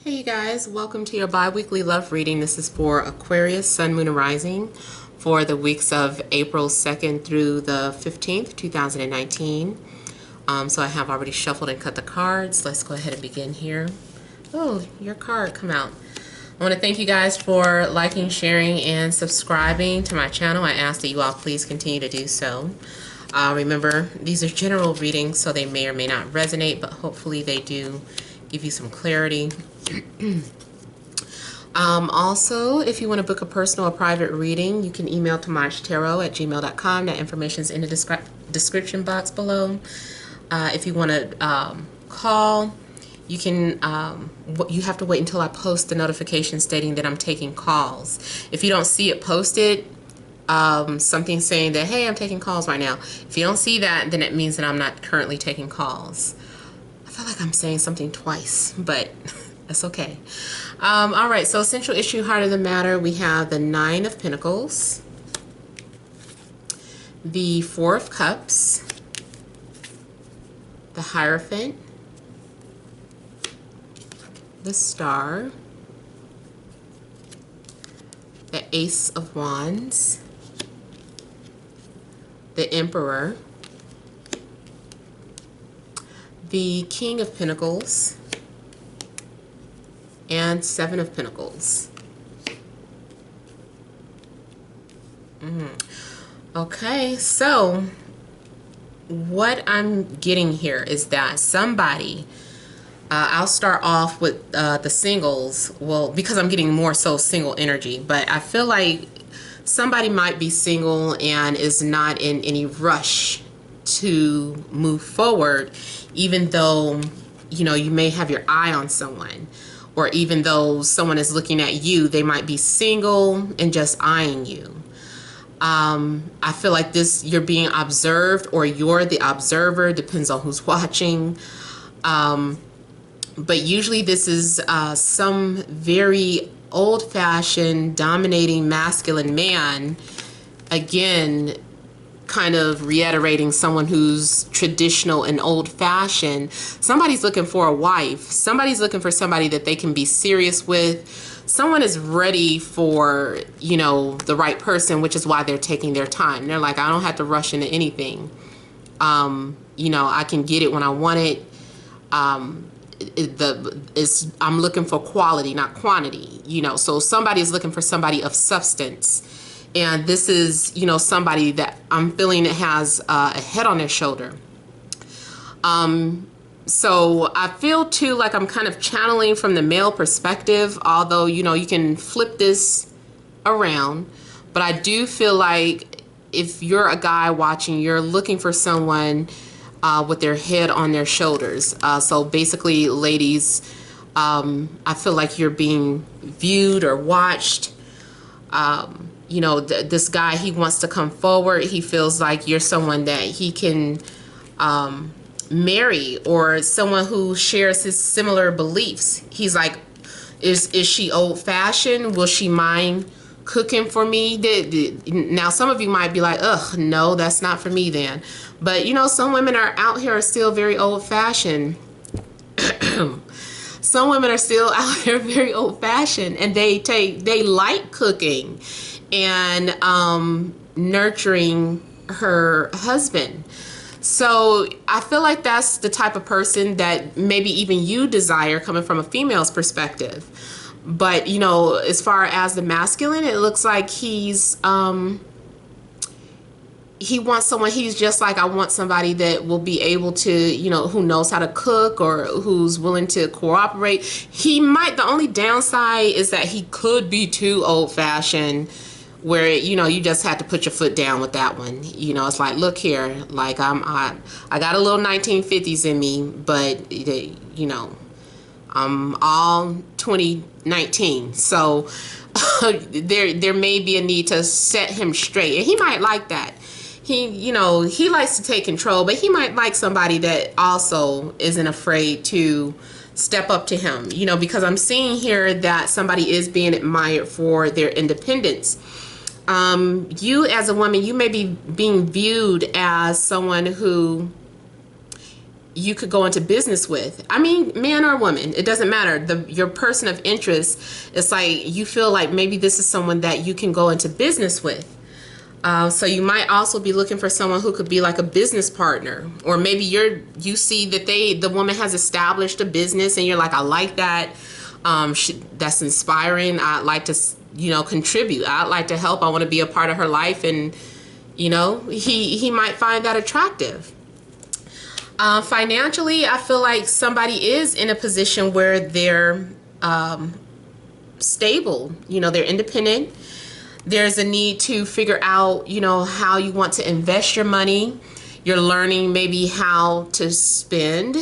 Hey you guys, welcome to your bi-weekly love reading. This is for Aquarius, Sun, Moon, and Rising for the weeks of April 2nd through the 15th, 2019. So I have already shuffled and cut the cards. Let's go ahead and begin here. Oh, your card come out. I want to thank you guys for liking, sharing, and subscribing to my channel. I ask that you all please continue to do so. Remember, these are general readings, so they may or may not resonate, but hopefully they do give you some clarity. Also, if you want to book a personal or private reading, you can email TemajTarot@gmail.com. That information is in the description box below. If you want to call, you can. You have to wait until I post the notification stating that I'm taking calls. If you don't see it posted, something saying that, hey, I'm taking calls right now. If you don't see that, then it means that I'm not currently taking calls. I feel like I'm saying something twice, but that's okay. All right, so central issue, heart of the matter, we have the Nine of Pentacles, the Four of Cups, the Hierophant, the Star, the Ace of Wands, the Emperor, the King of Pentacles, and Seven of Pentacles. Okay, so what I'm getting here is that somebody, I'll start off with the singles, well, because I'm getting more so single energy, but I feel like somebody might be single and is not in any rush to move forward, even though, you know, you may have your eye on someone, or even though someone is looking at you, they might be single and just eyeing you. I feel like you're being observed, or you're the observer, depends on who's watching. But usually this is some very old-fashioned, dominating, masculine man, again, kind of reiterating someone who's traditional and old-fashioned. Somebody's looking for a wife. Somebody's looking for somebody that they can be serious with. Someone is ready for, you know, the right person, which is why they're taking their time. They're like, I don't have to rush into anything. You know, I can get it when I want it. I'm looking for quality, not quantity, you know. So somebody's looking for somebody of substance. And this is, you know, somebody that I'm feeling it has a head on their shoulder. So I feel too like I'm kind of channeling from the male perspective, although, you know, you can flip this around. But I do feel like if you're a guy watching, you're looking for someone with their head on their shoulders. So basically, ladies, I feel like you're being viewed or watched. You know, this guy, he wants to come forward. He feels like you're someone that he can marry, or someone who shares his similar beliefs. He's like, is she old-fashioned? Will she mind cooking for me? Now, some of you might be like, ugh, no, that's not for me then. But, you know, some women are out here are still very old-fashioned. Some women are still out here very old-fashioned, and they like cooking and nurturing her husband. So I feel like that's the type of person that maybe even you desire, coming from a female's perspective. But, you know, as far as the masculine, it looks like he wants someone, he's just like, I want somebody that will be able to, you know, who knows how to cook, or who's willing to cooperate. The only downside is that he could be too old-fashioned, where, you know, you just had to put your foot down with that one. You know, it's like, look here, like I got a little 1950s in me, but you know, I'm all 2019. So there may be a need to set him straight, and he might like that. You know, he likes to take control, but he might like somebody that also isn't afraid to step up to him, you know, because I'm seeing here that somebody is being admired for their independence. You as a woman, you may be being viewed as someone who you could go into business with. I mean, man or woman, it doesn't matter. Your person of interest, it's like you feel like maybe this is someone that you can go into business with. So you might also be looking for someone who could be like a business partner, or maybe you see that the woman has established a business and you're like, I like that. That's inspiring. I'd like to, contribute. I'd like to help. I want to be a part of her life. And, he might find that attractive. Financially, I feel like somebody is in a position where they're stable. They're independent. There's a need to figure out, how you want to invest your money. You're learning maybe how to spend,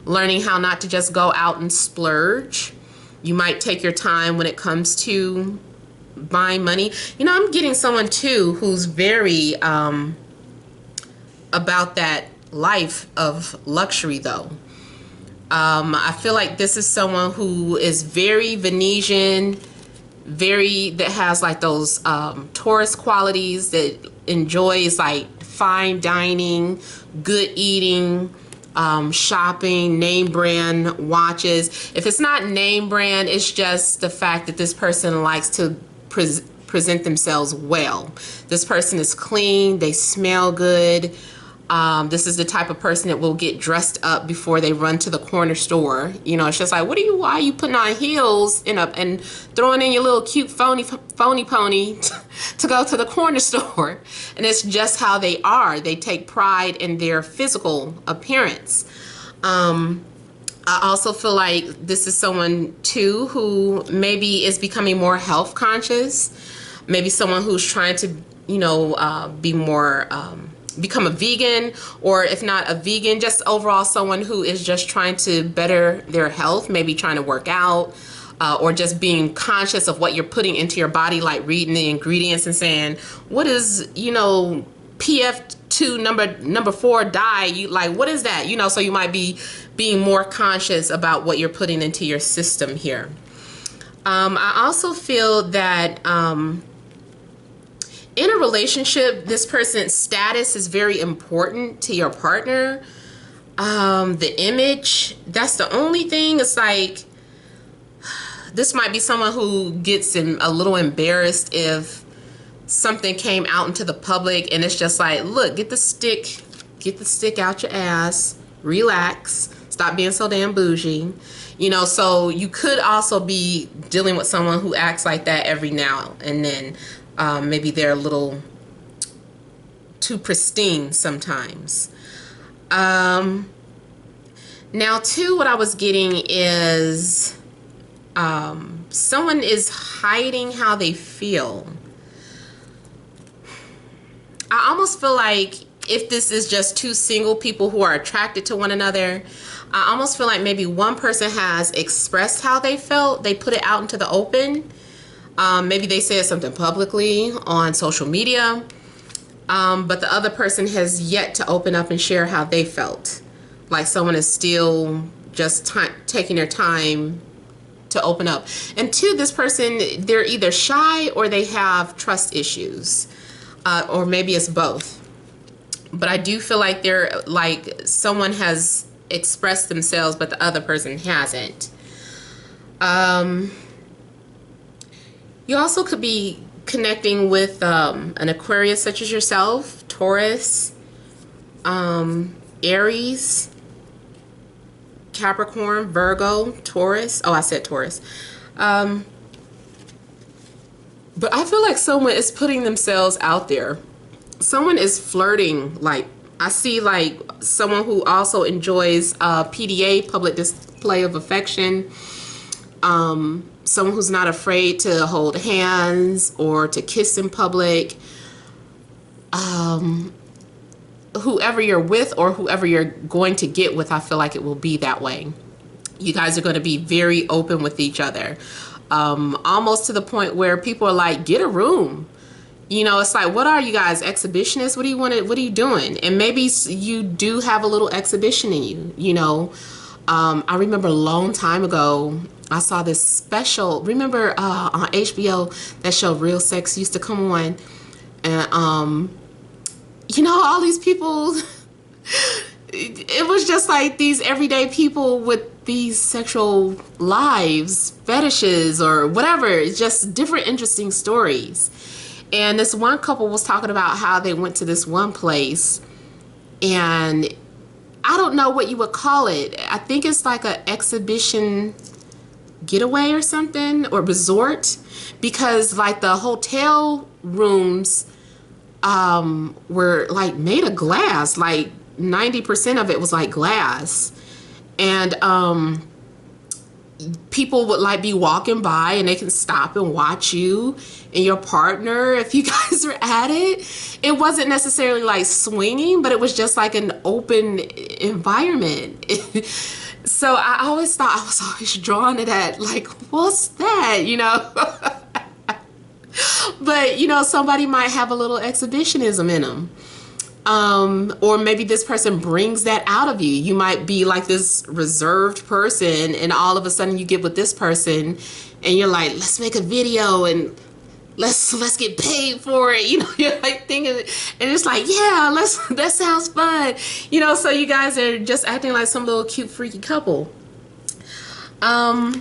learning how not to just go out and splurge. You might take your time when it comes to buying money. I'm getting someone too who's very about that life of luxury though. I feel like this is someone who is very Venetian, that has like those Taurus qualities, that enjoys like fine dining, good eating, shopping, name brand watches. If it's not name brand, it's just the fact that this person likes to present themselves well. This person is clean, they smell good. This is the type of person that will get dressed up before they run to the corner store. It's just like, why are you putting on heels and throwing in your little cute phony pony to go to the corner store? And it's just how they are. They take pride in their physical appearance. I also feel like this is someone too who maybe is becoming more health conscious. Maybe someone who's trying to, be more, become a vegan, or if not a vegan, just overall someone who is just trying to better their health, maybe trying to work out, or just being conscious of what you're putting into your body, like reading the ingredients and saying, what is, PF2 number 4 dye, what is that? So you might be being more conscious about what you're putting into your system here. I also feel that in a relationship, this person's status is very important to your partner. The image, that's the only thing. It's like, this might be someone who gets a little embarrassed if something came out into the public and it's just like, look, get the stick out your ass, relax, stop being so damn bougie. So you could also be dealing with someone who acts like that every now and then. Maybe they're a little too pristine sometimes. Now too, what I was getting is someone is hiding how they feel. I almost feel like if this is just two single people who are attracted to one another, I almost feel like maybe one person has expressed how they felt. They put it out into the open. Maybe they said something publicly on social media, but the other person has yet to open up and share how they felt. Like someone is still just taking their time to open up. And two, this person, they're either shy or they have trust issues, or maybe it's both. But I do feel like they're like someone has expressed themselves, but the other person hasn't. You also could be connecting with an Aquarius such as yourself, Taurus, Aries, Capricorn, Virgo, Taurus. Oh, I said Taurus. But I feel like someone is putting themselves out there. Someone is flirting. Like, I see like someone who also enjoys PDA, public display of affection. Someone who's not afraid to hold hands or to kiss in public. Whoever you're with or whoever you're going to get with, I feel like it will be that way. You guys are going to be very open with each other. Almost to the point where people are like, get a room. It's like, what are you guys, exhibitionists? What are you doing? And maybe you do have a little exhibition in you, I remember a long time ago, I saw this special, remember on HBO, that show Real Sex used to come on, and all these people, it was just like these everyday people with these sexual lives, fetishes, or whatever. It's just different interesting stories. And this one couple was talking about how they went to this one place, and I don't know what you would call it. I think it's like an exhibition getaway or something, or resort, because like the hotel rooms were like made of glass. Like 90% of it was like glass. And people would like be walking by and they can stop and watch you and your partner if you guys are at it. It wasn't necessarily like swinging, but it was just like an open environment. So I always thought, I was always drawn to that, like, what's that, you know? But, you know, somebody might have a little exhibitionism in them. Or maybe this person brings that out of you. You might be like this reserved person, and all of a sudden you get with this person and you're like, let's make a video and let's get paid for it. You know, you're like thinking, and it's like, yeah, that sounds fun. You know, so you guys are just acting like some little cute freaky couple. Now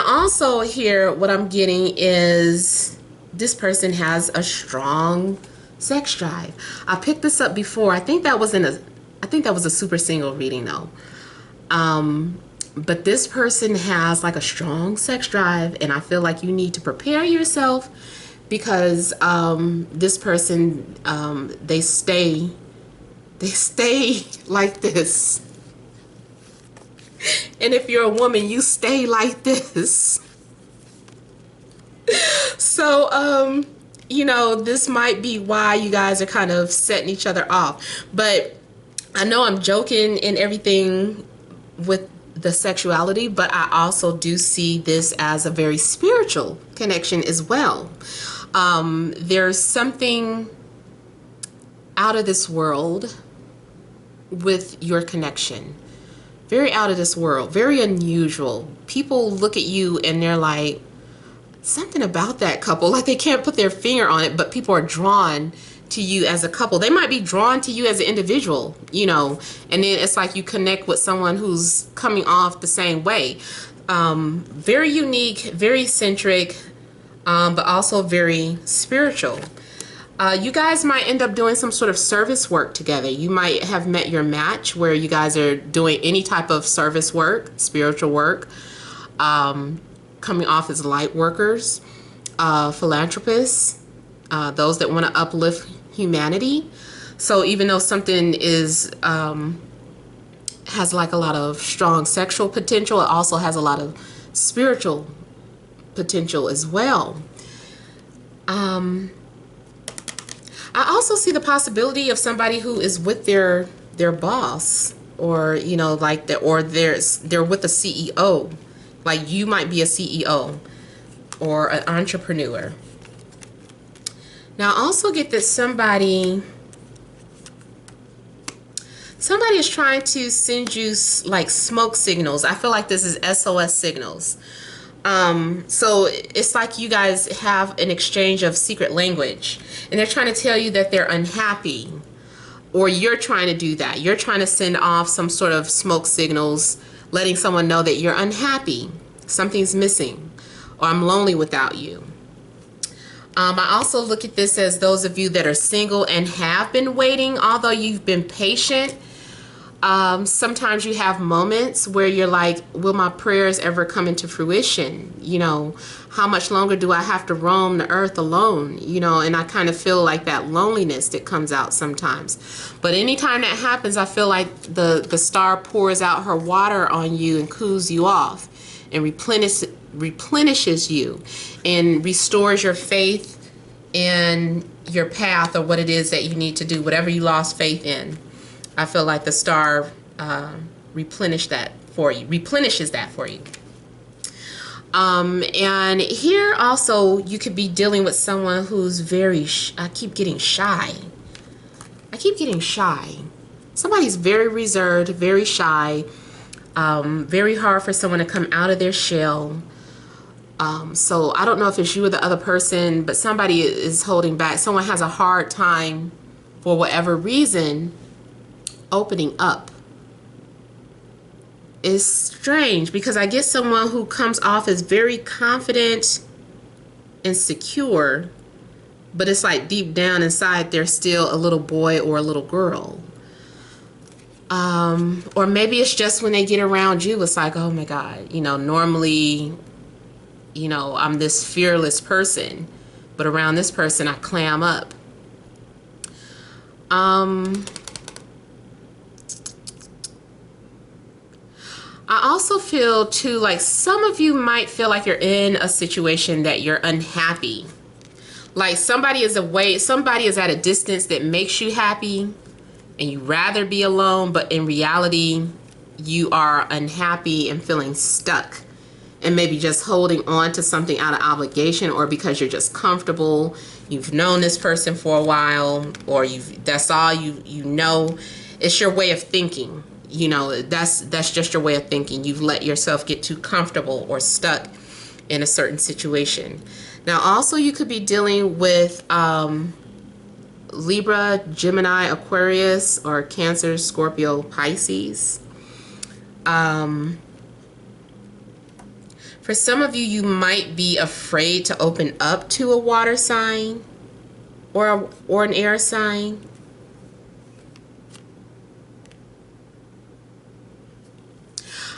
also here, what I'm getting is this person has a strong sex drive. I picked this up before. I think that was a super single reading though. But this person has like a strong sex drive, and I feel like you need to prepare yourself, because this person, they stay like this. And if you're a woman, you stay like this. So, you know, this might be why you guys are kind of setting each other off. But I know I'm joking and everything with the sexuality, but I also do see this as a very spiritual connection as well. There's something out of this world with your connection. Very out of this world, very unusual. People look at you and they're like, something about that couple, like they can't put their finger on it, but people are drawn to you as a couple. They might be drawn to you as an individual, you know, and then it's like you connect with someone who's coming off the same way. Very unique, very eccentric, but also very spiritual. You guys might end up doing some sort of service work together. You might have met your match where you guys are doing any type of service work, spiritual work, coming off as light workers, philanthropists, those that want to uplift humanity. So even though something is has like a lot of strong sexual potential, it also has a lot of spiritual potential as well. I also see the possibility of somebody who is with their boss, or you know, like they're with a CEO. Like you might be a CEO or an entrepreneur. Now I also get that somebody is trying to send you like smoke signals. I feel like this is SOS signals. So it's like you guys have an exchange of secret language, and they're trying to tell you that they're unhappy, or you're trying to do that. You're trying to send off some sort of smoke signals, letting someone know that you're unhappy, something's missing, or I'm lonely without you. I also look at this as those of you that are single and have been waiting, although you've been patient. Sometimes you have moments where you're like, will my prayers ever come into fruition? You know, how much longer do I have to roam the earth alone? You know, and I kind of feel like that loneliness that comes out sometimes. But anytime that happens, I feel like the star pours out her water on you and cools you off and replenishes you and restores your faith in your path, or what it is that you need to do, whatever you lost faith in. I feel like the star replenishes that for you. And here also you could be dealing with someone who's very, I keep getting shy. Somebody's very reserved, very shy, very hard for someone to come out of their shell. So I don't know if it's you or the other person, but somebody is holding back. Someone has a hard time for whatever reason opening up is strange, because I get someone who comes off as very confident and secure, but it's like deep down inside they're still a little boy or a little girl. Or maybe it's just when they get around you, it's like, oh my God, you know, normally, you know, I'm this fearless person, but around this person I clam up. I also feel too, like some of you might feel like you're in a situation that you're unhappy. Like somebody is away, somebody is at a distance that makes you happy and you rather be alone, but in reality you are unhappy and feeling stuck and maybe just holding on to something out of obligation, or because you're just comfortable. You've known this person for a while, or that's all you know. It's your way of thinking. You know, that's just your way of thinking. You've let yourself get too comfortable or stuck in a certain situation. Now, also you could be dealing with Libra, Gemini, Aquarius, or Cancer, Scorpio, Pisces. For some of you, you might be afraid to open up to a water sign or an air sign.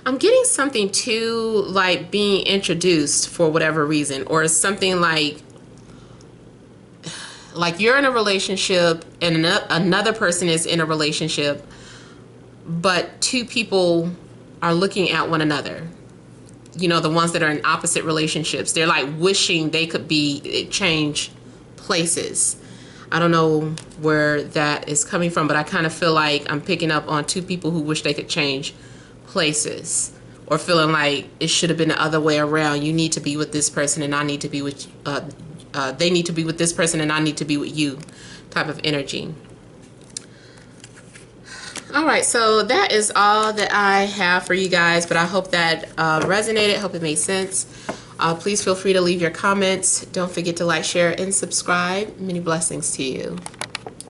I'm getting something too, like being introduced for whatever reason, or something like you're in a relationship and another person is in a relationship, but two people are looking at one another. You know, the ones that are in opposite relationships, they're like wishing they could change places. I don't know where that is coming from, but I kind of feel like I'm picking up on two people who wish they could change places, or feeling like it should have been the other way around. You need to be with this person and I need to be with they need to be with this person and I need to be with you type of energy. Alright, so that is all that I have for you guys, but I hope that resonated. Hope it made sense. Please feel free to leave your comments. Don't forget to like, share, and subscribe. Many blessings to you.